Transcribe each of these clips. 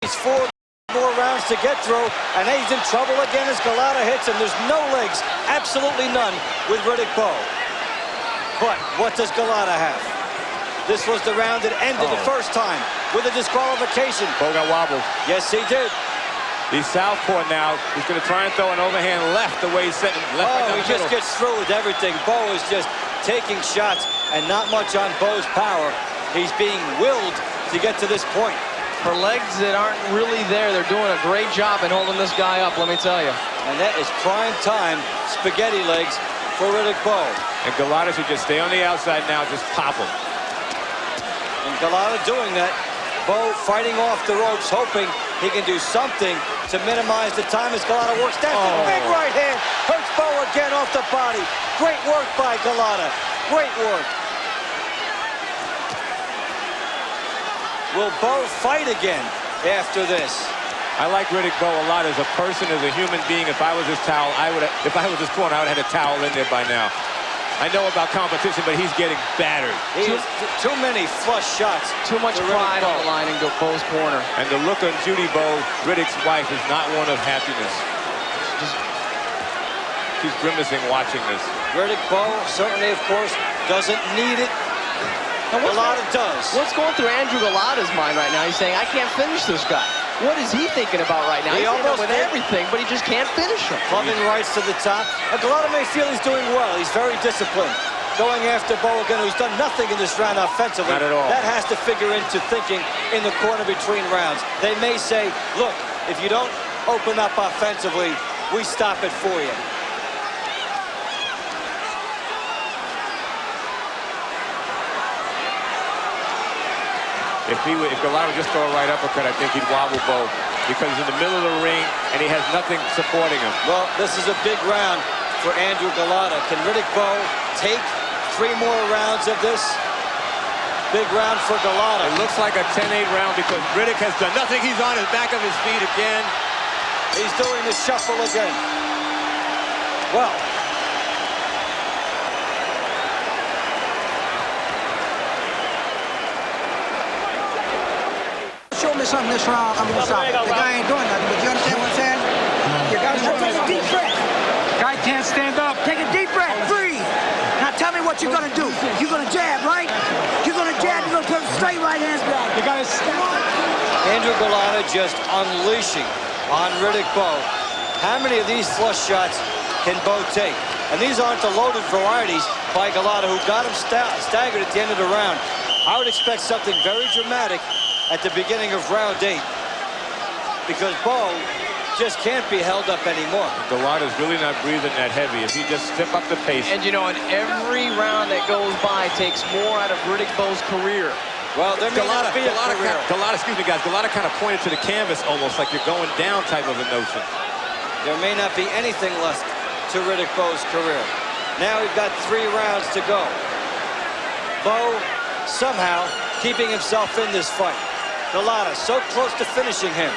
He's 4 more rounds to get through, and he's in trouble again as Golota hits him. There's no legs, absolutely none, with Riddick Bowe. But what does Golota have? This was the round that ended the first time with a disqualification. Bowe got wobbled. Yes, he did. He's southpaw now. He's going to try and throw an overhand left the way he's sitting. He just gets through with everything. Bowe is just taking shots and not much on Bowe's power. He's being willed to get to this point. For legs that aren't really there, they're doing a great job in holding this guy up, let me tell you. And that is prime time spaghetti legs for Riddick Bowe. And Golota should just stay on the outside now, just pop him. And Golota doing that. Bowe fighting off the ropes, hoping he can do something to minimize the time as Golota works down. Big right hand, hurts Bowe again off the body. Great work by Golota. Great work. Will Bowe fight again after this? I like Riddick Bowe a lot as a person, as a human being. If I was his towel, if I was his corner, I would have had a towel in there by now. I know about competition, but he's getting battered. Too many flush shots. Too much pride on the line in Bowe's corner. And the look on Judy Bowe, Riddick's wife, is not one of happiness. She's grimacing watching this. Riddick Bowe certainly, of course, doesn't need it. Golota does. What's going through Andrew Golota's mind right now? He's saying, I can't finish this guy. What is he thinking about right now? He's almost with everything, but he just can't finish him. Clubbing rights to the top. Golota may feel he's doing well. He's very disciplined. Going after Bowe again, who's done nothing in this round offensively. Not at all. That has to figure into thinking in the corner between rounds. They may say, look, if you don't open up offensively, we stop it for you. If Golota would just throw a right uppercut, I think he'd wobble Bowe because he's in the middle of the ring and he has nothing supporting him. Well, this is a big round for Andrew Golota. Can Riddick Bowe take 3 more rounds of this? Big round for Golota. It looks like a 10-8 round because Riddick has done nothing. He's on his back of his feet again. He's doing the shuffle again. Well, show me something this round, I'm gonna stop. The guy ain't doing nothing, but you understand what I'm saying? You gotta take a deep breath. Guy can't stand up. Take a deep breath, breathe. Now tell me what you're gonna do. You're gonna jab, right? You're gonna jab, you're gonna put straight right hands back. You gotta Andrew Golota just unleashing on Riddick Bowe. How many of these flush shots can Bowe take? And these aren't the loaded varieties by Golota, who got him staggered at the end of the round. I would expect something very dramatic at the beginning of round 8, because Bowe just can't be held up anymore. Golota's really not breathing that heavy. If he just step up the pace. And you know, in every round that goes by takes more out of Riddick Bowe's career. Well, there may not be a career. Golota, excuse me, guys. Golota kind of pointed to the canvas almost like you're going down type of a notion. There may not be anything left to Riddick Bowe's career. Now we've got 3 rounds to go. Bowe somehow keeping himself in this fight. Golota so close to finishing him.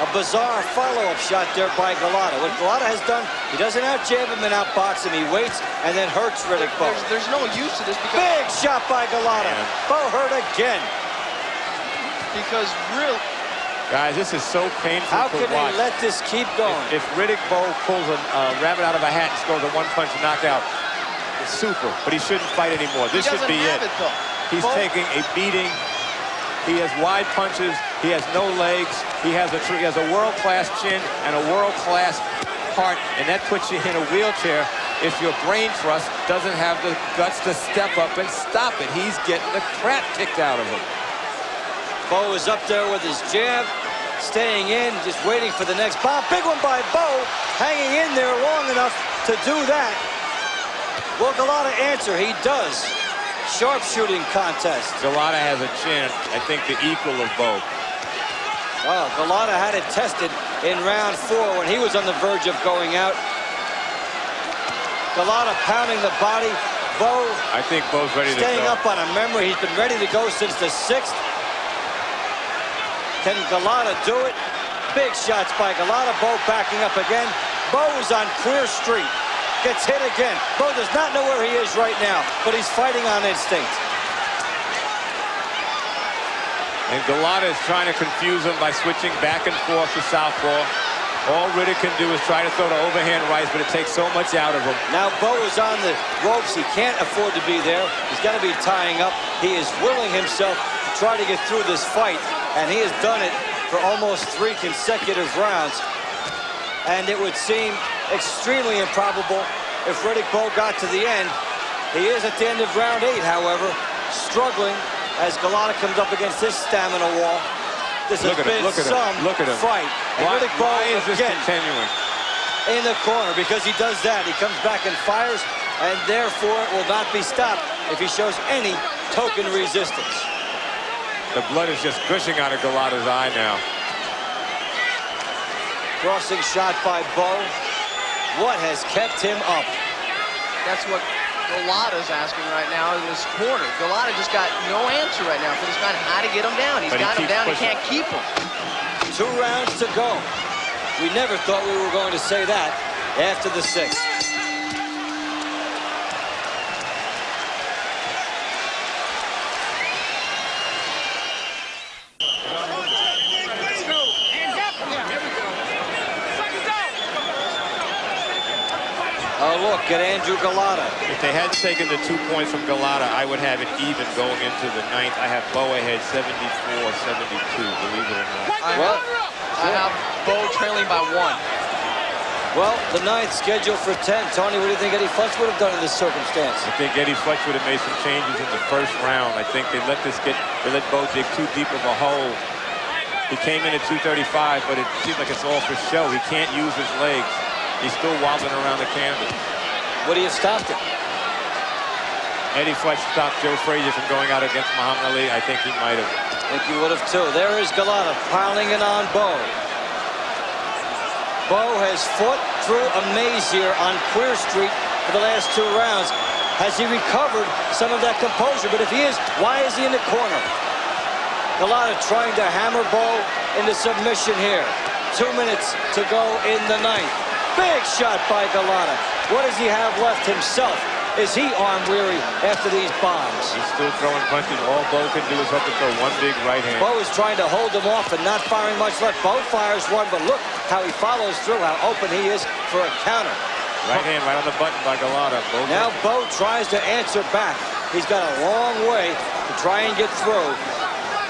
A bizarre follow-up shot there by Golota. What Golota has done, he doesn't out-jab him and out-box him. He waits and then hurts Riddick Bowe. There's no use to this because... Big shot by Golota. Bowe hurt again. Because really... Guys, this is so painful How to can watch. they let this keep going? If Riddick Bowe pulls a rabbit out of a hat and scores a one-punch knockout, it's super. But he shouldn't fight anymore. This should be it. He's taking a beating. He has wide punches. He has no legs. He has a world-class chin and a world-class heart, and that puts you in a wheelchair if your brain trust doesn't have the guts to step up and stop it. He's getting the crap kicked out of him. Bowe is up there with his jab, staying in, just waiting for the next bomb. Big one by Bowe, hanging in there long enough to do that. Will Golota answer? He does. Sharpshooting contest. Golota has a chance, I think, the equal of Bowe. Well, Golota had it tested in round 4 when he was on the verge of going out. Golota pounding the body. Bowe, I think Bowe's ready to go. Staying up on a memory. He's been ready to go since the 6th. Can Golota do it? Big shots by Golota. Bowe backing up again. Bowe is on clear street. Gets hit again. Bowe does not know where he is right now, but he's fighting on instinct. And Golota is trying to confuse him by switching back and forth to southpaw. All Riddick can do is try to throw the overhand rights, but it takes so much out of him. Now Bowe is on the ropes. He can't afford to be there. He's got to be tying up. He is willing himself to try to get through this fight, and he has done it for almost 3 consecutive rounds. And it would seem extremely improbable if Riddick Bowe got to the end. He is at the end of round 8, however, struggling as Golota comes up against this stamina wall. This has been some fight. And Riddick Bowe is this again continuing? In the corner, because he does that. He comes back and fires, and therefore it will not be stopped if he shows any token resistance. The blood is just gushing out of Golota's eye now. Crossing shot by Bowe. What has kept him up? That's what Golota's asking right now in this corner. Golota just got no answer right now for this guy how to get him down. He's got him down. He can't keep him. 2 rounds to go. We never thought we were going to say that after the 6th. A look at Andrew Golota. If they hadn't taken the 2 points from Golota, I would have it even going into the 9th. I have Bowe ahead 74-72, believe it or not. Well, I have Bowe trailing by 1. Well, the 9th scheduled for 10. Tony, what do you think Eddie Futch would have done in this circumstance? I think Eddie Futch would have made some changes in the first round. I think they let Bowe dig too deep of a hole. He came in at 235, but it seems like it's all for show. He can't use his legs. He's still wobbling around the canvas. Would he have stopped it? Eddie Futch stopped Joe Frazier from going out against Muhammad Ali. I think he might have. I think he would have too. There is Golota piling it on Bowe. Bowe has fought through a maze here on Queer Street for the last 2 rounds. Has he recovered some of that composure? But if he is, why is he in the corner? Golota trying to hammer Bowe into submission here. 2 minutes to go in the 9th. Big shot by Golota. What does he have left himself? Is he arm-weary after these bombs? He's still throwing punches. All Bowe can do is have to throw one big right hand. Bowe is trying to hold him off and not firing much left. Bowe fires one, but look how he follows through, how open he is for a counter. Right hand right on the button by Golota. Now Bowe tries to answer back. He's got a long way to try and get through.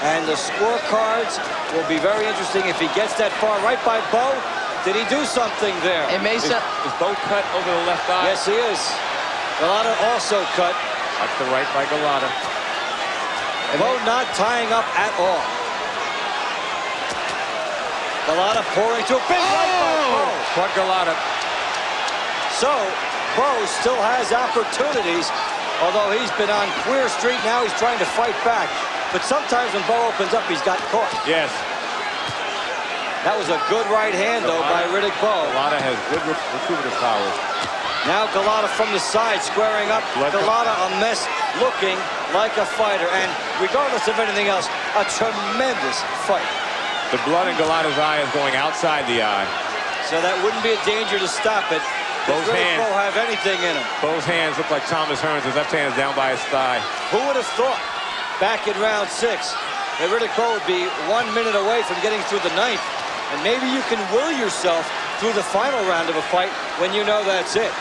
And the scorecards will be very interesting if he gets that far. Right by Bowe. Did he do something there? It may Is Bowe cut over the left eye? Yes, he is. Golota also cut. That's the right by Golota. Bowe not tying up at all. Golota pouring to a big right by Bowe. Caught Golota. So, Bowe still has opportunities, although he's been on Queer Street. Now he's trying to fight back. But sometimes when Bowe opens up, he's got caught. Yes. That was a good right hand, though, by Riddick Bowe. Golota has good recruitative power. Now Golota from the side, squaring up. Golota a mess, looking like a fighter. And regardless of anything else, a tremendous fight. The blood in Golota's eye is going outside the eye. So that wouldn't be a danger to stop it. Both hands. Bowe have anything in him. Both hands look like Thomas Hearns. His left hand is down by his thigh. Who would have thought back in round 6 that Riddick Bowe would be 1 minute away from getting through the 9th? And maybe you can will yourself through the final round of a fight when you know that's it.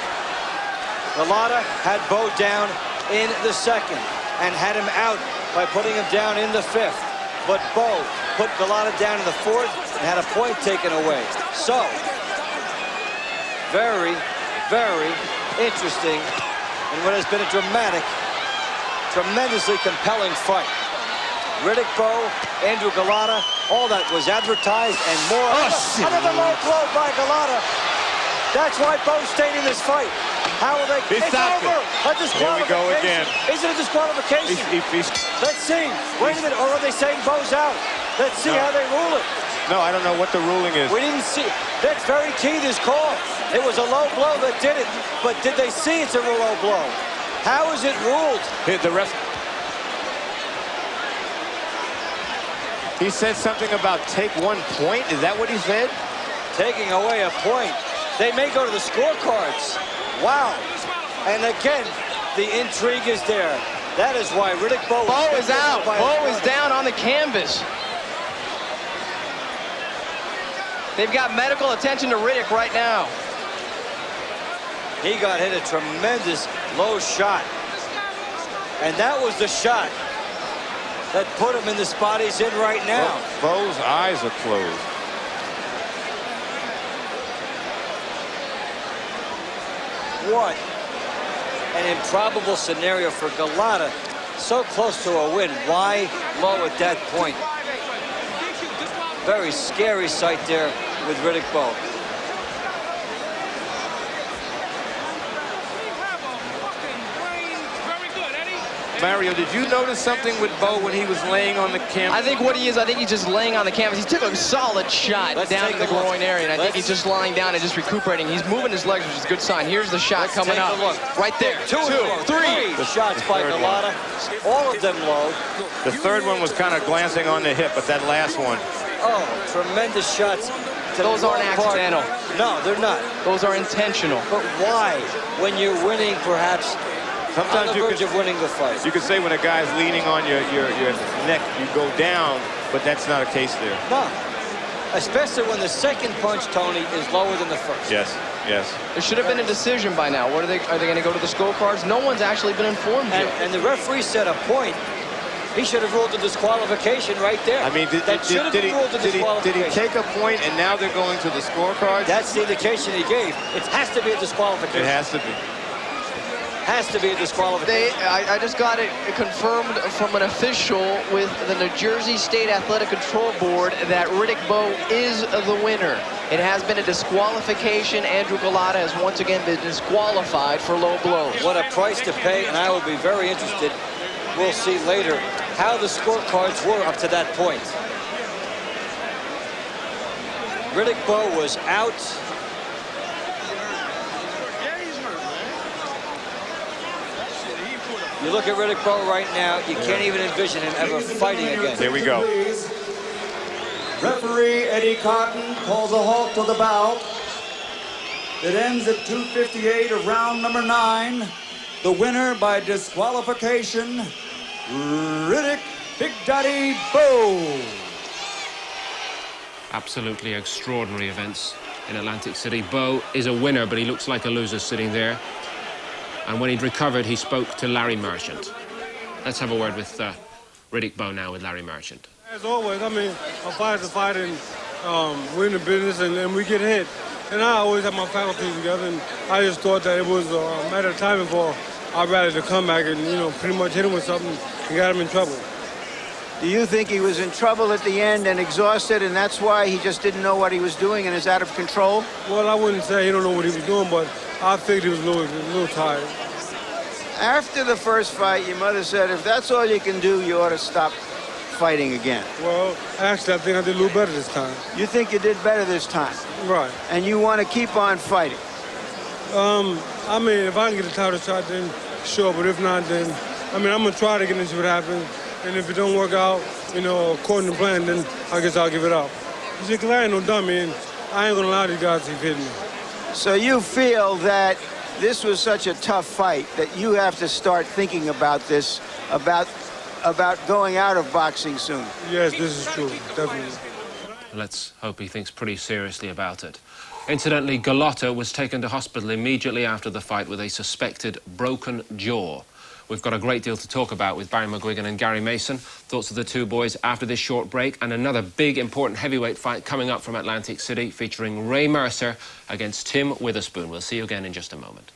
Golota had Bowe down in the 2nd and had him out by putting him down in the 5th. But Bowe put Golota down in the 4th and had a point taken away. So, very, very interesting in what has been a dramatic, tremendously compelling fight. Riddick Bowe, Andrew Golota, all that was advertised and more. Another low blow by Golota. That's why Bowe stayed in this fight. How will they? It's over. A disqualification. Here we go again. Is it a disqualification? Let's see. Wait a minute. Or are they saying Bowe's out? Let's see how they rule it. No, I don't know what the ruling is. We didn't see. That's very key, this call. It was a low blow that did it. But did they see it's a low blow? How is it ruled? The ref. He said something about take 1 point. Is that what he said? Taking away a point. They may go to the scorecards. Wow. And again, the intrigue is there. That is why Riddick Bowe... Bowe is out. Bowe is down on the canvas. They've got medical attention to Riddick right now. He got hit a tremendous low shot. And that was the shot that put him in the spot he's in right now. Bowe's eyes are closed. What an improbable scenario for Golota. So close to a win. Why low at that point? Very scary sight there with Riddick Bowe. Mario, did you notice something with Bowe when he was laying on the canvas? I think what he is, I think he's just laying on the canvas. He took a solid shot down in the groin area, and I think he's just lying down and just recuperating. He's moving his legs, which is a good sign. Here's the shot coming up. Right there. Two, three. The shots by Golota, all of them low. The third one was kind of glancing on the hip, but that last one. Oh, tremendous shots. Those aren't accidental. No, they're not. Those are intentional. But why, when you're winning, perhaps, sometimes on the verge of winning the fight? You could say when a guy's leaning on your neck, you go down, but that's not a case there. No. Especially when the second punch, Tony, is lower than the first. Yes, yes. There should have been a decision by now. What are they going to go to the scorecards? No one's actually been informed yet. And the referee set a point. He should have ruled the disqualification right there. I mean, did he take a point and now they're going to the scorecards? That's the indication he gave. It has to be a disqualification. It has to be. Has to be a disqualification. I just got it confirmed from an official with the New Jersey State Athletic Control Board that Riddick Bowe is the winner. It has been a disqualification. Andrew Golota has once again been disqualified for low blows. What a price to pay, and I will be very interested. We'll see later how the scorecards were up to that point. Riddick Bowe was out. You look at Riddick Bowe right now, you can't even envision him ever fighting again. There we go. Referee Eddie Cotton calls a halt to the bout. It ends at 2:58 of round number 9. The winner by disqualification, Riddick Big Daddy Bowe. Absolutely extraordinary events in Atlantic City. Bowe is a winner, but he looks like a loser sitting there. And when he'd recovered, he spoke to Larry Merchant. Let's have a word with Riddick Bowe now with Larry Merchant. As always, I mean, a fight is a fight, and we're in the business, and we get hit. And I always have my faculties together, and I just thought that it was a matter of time for our rally to come back and, you know, pretty much hit him with something and got him in trouble. Do you think he was in trouble at the end and exhausted, and that's why he just didn't know what he was doing and is out of control? Well, I wouldn't say he don't know what he was doing, but I figured he was a little tired. After the first fight, your mother said, if that's all you can do, you ought to stop fighting again. Well, actually, I think I did a little better this time. You think you did better this time? Right. And you want to keep on fighting? I mean, if I can get a title shot, then sure, but if not, then, I mean, I'm going to try to get into what happens. And if it don't work out, you know, according to plan, then I guess I'll give it up. You see, because I ain't no dummy, and I ain't going to allow these guys to keep hitting me. So you feel that this was such a tough fight that you have to start thinking about this, about going out of boxing soon? Yes, this is true, definitely. Let's hope he thinks pretty seriously about it. Incidentally, Golota was taken to hospital immediately after the fight with a suspected broken jaw. We've got a great deal to talk about with Barry McGuigan and Gary Mason. Thoughts of the two boys after this short break, and another big, important heavyweight fight coming up from Atlantic City featuring Ray Mercer against Tim Witherspoon. We'll see you again in just a moment.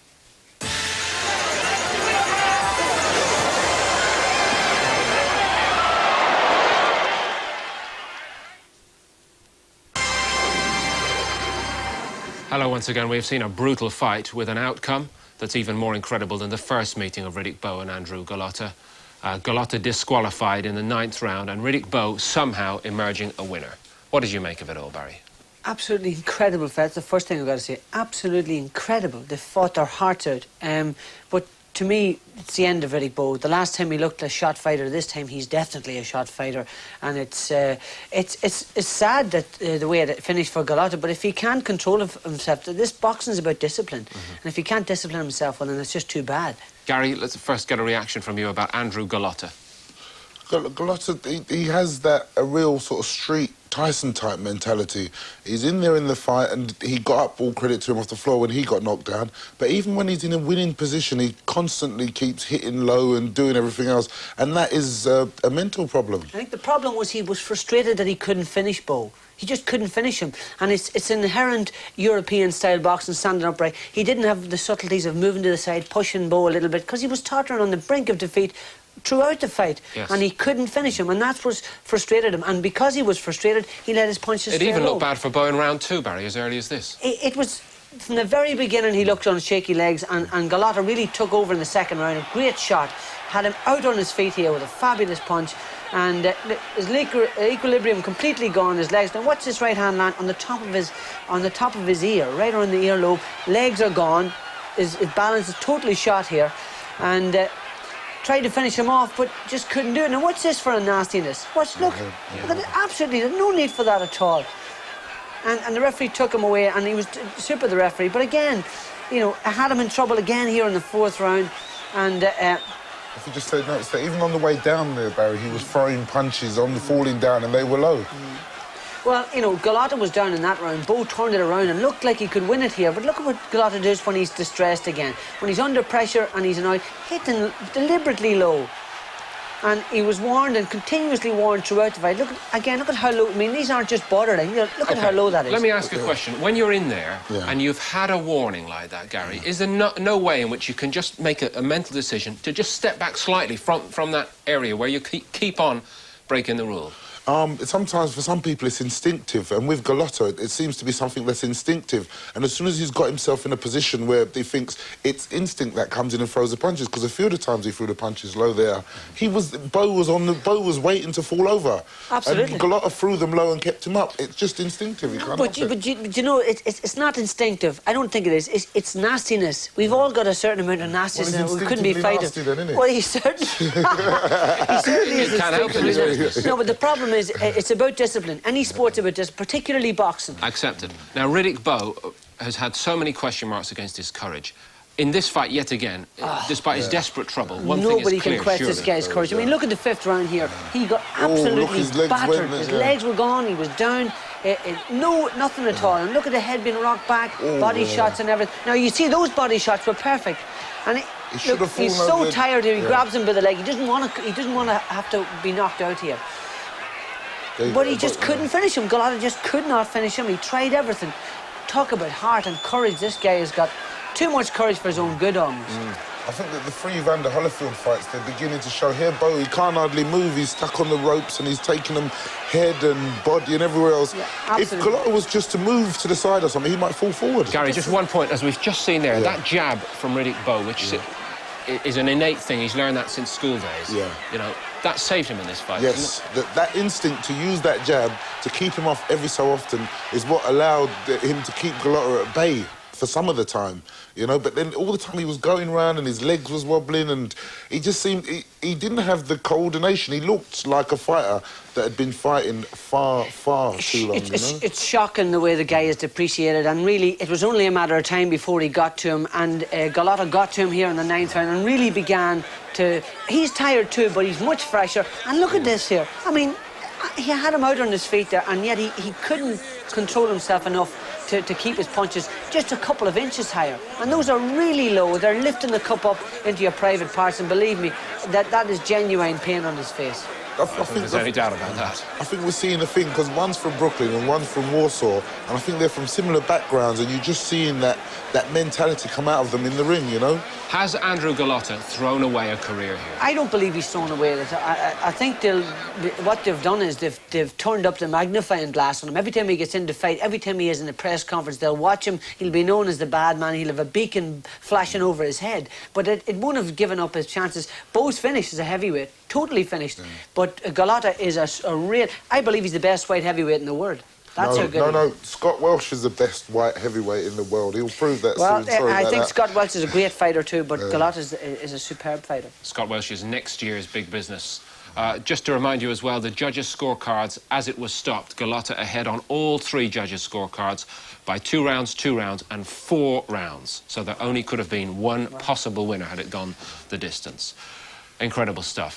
Hello once again. We've seen a brutal fight with an outcome that's even more incredible than the first meeting of Riddick Bowe and Andrew Golota. Golota disqualified in the 9th round, and Riddick Bowe somehow emerging a winner. What did you make of it all, Barry? Absolutely incredible, Fred. That's the first thing I've got to say. Absolutely incredible. They fought their hearts out. But to me, it's the end of Riddick Bowe. The last time he looked a shot fighter, this time he's definitely a shot fighter. And it's sad that the way it finished for Golota, but if he can't control himself, this boxing is about discipline. And if he can't discipline himself, well, then it's just too bad. Gary, let's first get a reaction from you about Andrew Golota. Golota, he has a real sort of street Tyson-type mentality. He's in there in the fight, and he got up, all credit to him, off the floor when he got knocked down. But even when he's in a winning position, he constantly keeps hitting low and doing everything else, and that is a mental problem. I think the problem was he was frustrated that he couldn't finish Bowe. He just couldn't finish him. And it's inherent European-style boxing, standing upright. He didn't have the subtleties of moving to the side, pushing Bowe a little bit, because he was tottering on the brink of defeat throughout the fight. Yes. And he couldn't finish him, and that's what frustrated him. And because he was frustrated, he let his punches It even looked bad for Bowe in round 2, Barry, as early as this. It was... From the very beginning, he looked on shaky legs, and Golota really took over in the second round. A great shot. Had him out on his feet here with a fabulous punch. And his equilibrium completely gone, his legs. Now watch this right hand land on the top of his ear, right around the earlobe. Legs are gone. His balance is totally shot here. And tried to finish him off, but just couldn't do it. Now watch this for a nastiness. Watch, look. Look at it, absolutely, there's no need for that at all. And the referee took him away, and he was super, the referee. But again, you know, I had him in trouble again here in the 4th round. And if you just notice that even on the way down there, Barry, he was throwing punches on the falling down, and they were low. Well, you know, Golota was down in that round. Bowe turned it around and looked like he could win it here. But look at what Golota does when he's distressed again. When he's under pressure and he's annoyed, hitting deliberately low. And he was warned and continuously warned throughout the fight. Look at how low. I mean, these aren't just borderline. Look at how low that is. Let me ask a question. When you're in there and you've had a warning like that, Gary, is there no way in which you can just make a mental decision to just step back slightly from that area where you keep on breaking the rule? Sometimes for some people it's instinctive, and with Golota it seems to be something that's instinctive, and as soon as he's got himself in a position where he thinks it's instinct that comes in and throws the punches, because a few of the times he threw the punches low there, Bowe was waiting to fall over. Absolutely. And Golota threw them low and kept him up. It's just instinctive. You can't but you know, it's not instinctive. I don't think it is. It's nastiness. We've all got a certain amount of nastiness. Well, we couldn't be fighting. nasty then, isn't it? Well, he certainly is. You can't help it. No, but the problem is it's about discipline. Any sport's about discipline, particularly boxing. Accepted. Now, Riddick Bowe has had so many question marks against his courage. In this fight, yet again, despite his desperate trouble, one thing is clear, can question this guy's courage. I mean, look at the 5th round here. He got absolutely battered. His legs were gone. He was down. Nothing at all. And look at the head being rocked back, body shots and everything. Now, you see, those body shots were perfect. And he's so tired here. He grabs him by the leg. He doesn't want to have to be knocked out here. But he just couldn't finish him. Golota just could not finish him. He tried everything. Talk about heart and courage. This guy has got too much courage for his own good, almost. I think that the 3 Evander Holyfield fights, they're beginning to show here. Bowe, he can't hardly move. He's stuck on the ropes and he's taking them head and body and everywhere else. Yeah, if Golota was just to move to the side or something, he might fall forward. Gary, just one point, as we've just seen there, that jab from Riddick Bowe, which is an innate thing. He's learned that since school days. Yeah. You know, that saved him in this fight. Yes, that instinct to use that jab to keep him off every so often is what allowed him to keep Golota at bay for some of the time, you know, but then all the time he was going around and his legs was wobbling and he just seemed... He didn't have the coordination. He looked like a fighter that had been fighting far too long, you know? It's shocking the way the guy is depreciated, and really it was only a matter of time before he got to him, and Golota got to him here in the 9th round and really began to... He's tired too, but he's much fresher. And look at this here. I mean, he had him out on his feet there, and yet he couldn't control himself enough to keep his punches just a couple of inches higher. And those are really low. They're lifting the cup up into your private parts, and believe me, that is genuine pain on his face. I think there's any doubt about that. I think we're seeing a thing, because one's from Brooklyn and one's from Warsaw, and I think they're from similar backgrounds, and you're just seeing that mentality come out of them in the ring, you know? Has Andrew Golota thrown away a career here? I don't believe he's thrown away. I think what they've done is they've turned up the magnifying glass on him. Every time he gets into fight, every time he is in a press conference, they'll watch him. He'll be known as the bad man. He'll have a beacon flashing over his head. But it won't have given up his chances. Bowe's finished as a heavyweight, totally finished. But Golota is a real... I believe he's the best white heavyweight in the world. That's how good No, Scott Welsh is the best white heavyweight in the world. He'll prove that soon. Sorry I about think that. Scott Welsh is a great fighter too, but Golota is a superb fighter. Scott Welsh is next year's big business Just to remind you as well, the judges' scorecards, as it was stopped, Golota ahead on all 3 judges' scorecards by 2 rounds, 2 rounds, and 4 rounds. So there only could have been one possible winner had it gone the distance. Incredible stuff.